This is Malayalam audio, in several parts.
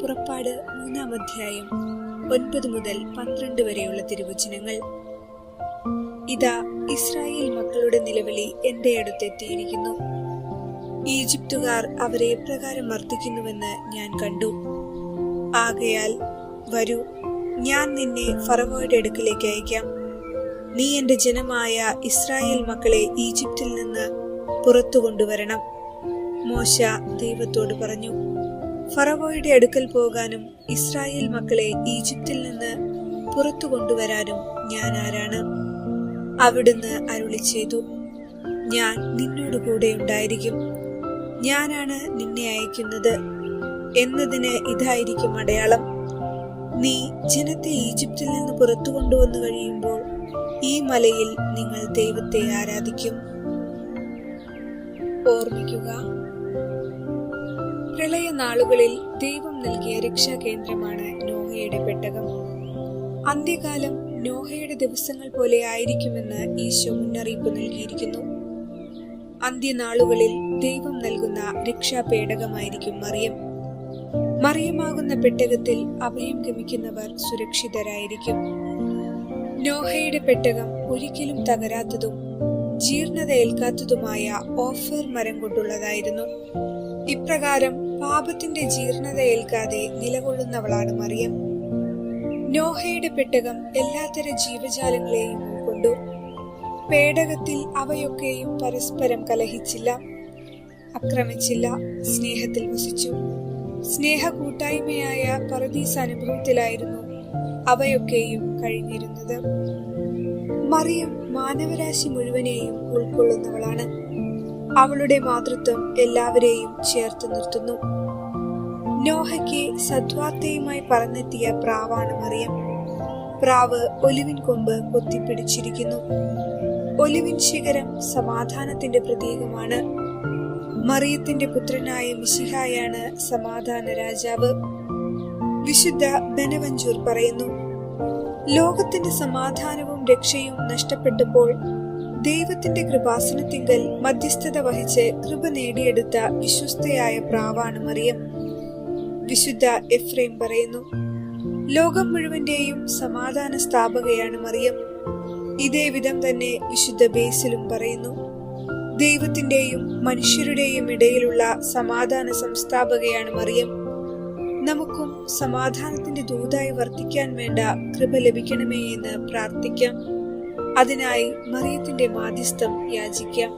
പുറപ്പാട് 3-ാം അധ്യായം 9 മുതൽ 12 വരെയുള്ള തിരുവചനങ്ങൾ. ഇതാ, ഇസ്രായേൽ മക്കളുടെ നിലവിളി എന്റെ അടുത്തെത്തിയിരിക്കുന്നു. ഈജിപ്തുകാർ അവരെ എപ്രകാരം മർദ്ദിക്കുന്നുവെന്ന് ഞാൻ കണ്ടു. ആകയാൽ വരൂ, ഞാൻ നിന്നെ ഫറവോയുടെ അടുക്കലേക്ക് അയക്കാം. നീ എന്റെ ജനമായ ഇസ്രായേൽ മക്കളെ ഈജിപ്തിൽ നിന്ന് പുറത്തു കൊണ്ടുവരണം. മോശ ദൈവത്തോട് പറഞ്ഞു, ഫറവോയുടെ അടുക്കൽ പോകാനും ഇസ്രായേൽ മക്കളെ ഈജിപ്തിൽ നിന്ന് പുറത്തു കൊണ്ടുവരാനും ഞാൻ ആരാണ്? അവിടുന്ന് അരുളി ചെയ്തു, ഞാൻ നിന്നോട് കൂടെ ഉണ്ടായിരിക്കും. ഞാനാണ് നിന്നെ അയക്കുന്നത് എന്നതിന് ഇതായിരിക്കും അടയാളം. നീ ജനത്തെ ഈജിപ്തിൽ നിന്ന് പുറത്തു കൊണ്ടുവന്നു കഴിയുമ്പോൾ ഈ മലയിൽ നിങ്ങൾ ദൈവത്തെ ആരാധിക്കും. ഓർമ്മിക്കുക, പ്രളയ നാളുകളിൽ ദൈവം നൽകിയ രക്ഷാകേന്ദ്രമാണ് നോഹയുടെ പെട്ടകം. അന്ത്യകാലം നോഹയുടെ ദിവസങ്ങൾ പോലെ ആയിരിക്കുമെന്ന് ഈശോ മുന്നറിയിപ്പ് നൽകിയിരിക്കുന്നു. അന്ത്യനാളുകളിൽ ദൈവം നൽകുന്ന രക്ഷാപേടകമായിരിക്കും മറിയം. മറിയമാകുന്ന പെട്ടകത്തിൽ അഭയം ഗമിക്കുന്നവർ സുരക്ഷിതരായിരിക്കും. നോഹയുടെ പെട്ടകം ഒരിക്കലും തകരാത്തതും ജീർണത ഏൽക്കാത്തതുമായ ഓഫർ മരം കൊണ്ടുള്ളതായിരുന്നു. ഇപ്രകാരം പാപത്തിന്റെ ജീർണത ഏൽക്കാതെ നിലകൊള്ളുന്നവളാണ് മറിയം. നോഹയുടെ പെട്ടകം എല്ലാത്തര ജീവജാലങ്ങളെയും ഉൾക്കൊണ്ടു. പേടകത്തിൽ അവയൊക്കെയും പരസ്പരം കലഹിച്ചില്ല, ആക്രമിച്ചില്ല, സ്നേഹത്തിൽ വസിച്ചു. സ്നേഹ കൂട്ടായ്മയായ പറുദീസ് അനുഭവത്തിലായിരുന്നു അവയൊക്കെയും കഴിഞ്ഞിരുന്നത്. മറിയം മാനവരാശി മുഴുവനെയും ഉൾക്കൊള്ളുന്നവളാണ്. അവളുടെ മാതൃത്വം എല്ലാവരെയും ചേർത്ത് നിർത്തുന്നു. നോഹയ്ക്ക് സദ്വാർത്തയുമായി പറന്നെത്തിയ പ്രാവാണ് മറിയം. പ്രാവ് ഒലിവിൻ കൊമ്പ് കൊത്തിപ്പിടിച്ചിരിക്കുന്നു. ഒലിവിൻ ശിഖരം സമാധാനത്തിന്റെ പ്രതീകമാണ്. മറിയത്തിന്റെ പുത്രനായ മിശിഹായാണ് സമാധാന രാജാവ്. വിശുദ്ധ ബെനവഞ്ചൂർ പറയുന്നു, ലോകത്തിന്റെ സമാധാനവും രക്ഷയും നഷ്ടപ്പെട്ടപ്പോൾ ദൈവത്തിന്റെ കൃപാസനത്തിങ്കൽ മധ്യസ്ഥത വഹിച്ച് കൃപ നേടിയെടുത്ത വിശ്വസ്തയായ പ്രാവാണ് മറിയം. വിശുദ്ധ എഫ്രേം പറയുന്നു, ലോകം മുഴുവന്റെയും സമാധാന സ്ഥാപകയാണ് മറിയം. ഇതേ വിധം തന്നെ വിശുദ്ധ ബേസിലും പറയുന്നു, ദൈവത്തിന്റെയും മനുഷ്യരുടെയും ഇടയിലുള്ള സമാധാന സംസ്ഥാപകയാണ് മറിയം. നമുക്കും സമാധാനത്തിന്റെ ദൂതായി വർത്തിക്കാൻ വേണ്ട കൃപ ലഭിക്കണമേ എന്ന് പ്രാർത്ഥിക്കാം. അതിനായി മറിയത്തിന്റെ മാധ്യസ്ഥം യാചിക്കാം.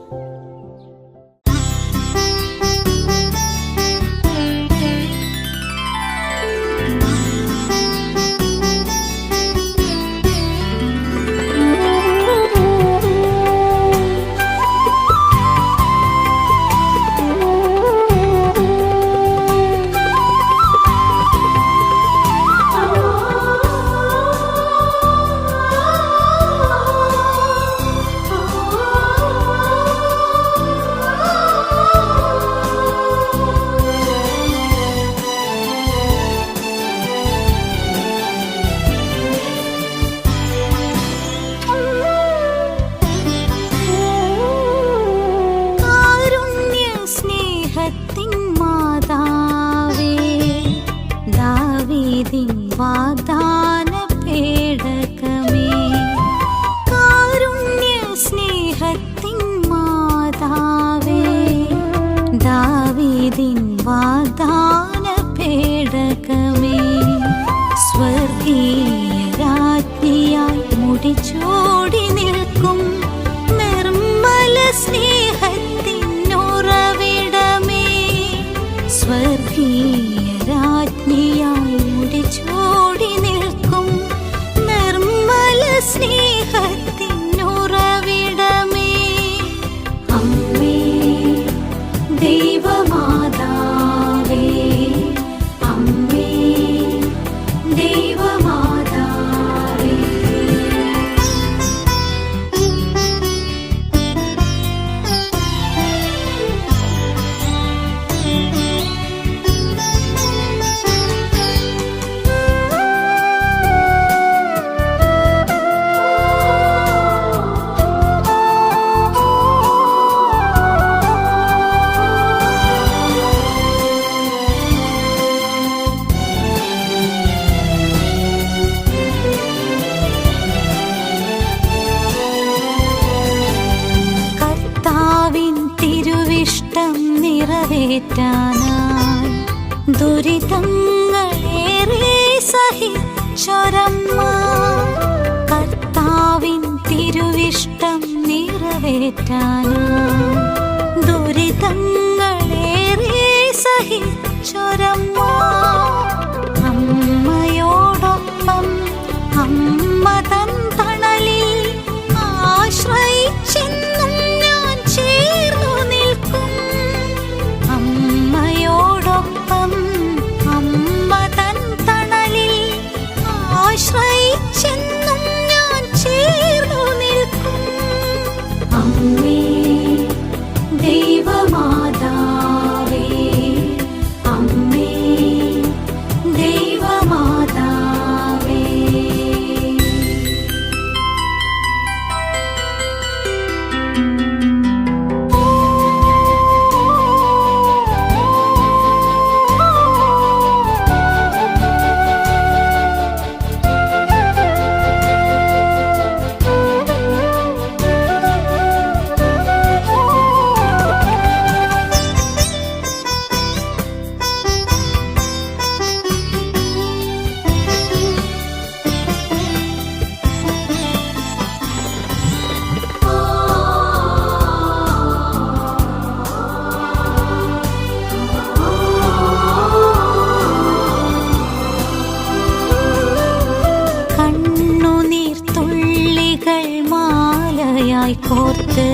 വാഗ്ദാന പേടകമേ, കാരുണ്യ സ്നേഹത്തിൻ മാതാവേ, ദാവീദിൻ വാഗ്ദാന പേടകമേ, സ്വർഗീയ രാജ്ഞിയായി മുടിച്ചോടി നിൽക്കും നിർമ്മല സ്നേഹത്തിൻ ഉറവിടമേ, സ്വർഗീയ രാജ്ഞിയായി മുടിച്ചോടി നിൽക്കും നിർമ്മല സ്നേഹത്തിൻ ഉറവിടമേ, അമ്മേ ദൈവമാതാവേ, അമ്മേ ദൈവമാതാവേ. നിറവേറ്റാനായി ദുരിതങ്ങളേറെ സഹിച്ചൊരമ്മ കർത്താവിൻ തിരുവിഷ്ടം നിറവേറ്റാനായി ദുരിതങ്ങളേറെ സഹിച്ചൊരമ്മ അമ്മയോടൊപ്പം അമ്മ തൻ തണലിൽ ആശ്രയിച്ചെന്നും ഞാൻ ചേർന്നു നിൽക്കും. അമ്മയോടൊപ്പം അമ്മ തൻ തണലിൽ ആശ്രയിച്ചെന്നും ഞാൻ ചേർന്നു നിൽക്കും. അമ്മേ ദൈവമാതാവേ, അമ്മേ ദൈവമാതാവേ. കണ്ണുനീർത്തുള്ളികൾ മാലയായി കോർത്ത്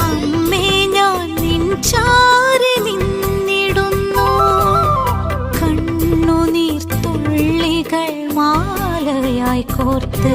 അമ്മേ ഞാൻ നിൻ ചാരി നിന്നിടുന്നു. കണ്ണുനീർത്തുള്ളികൾ മാലയായി കോർത്ത്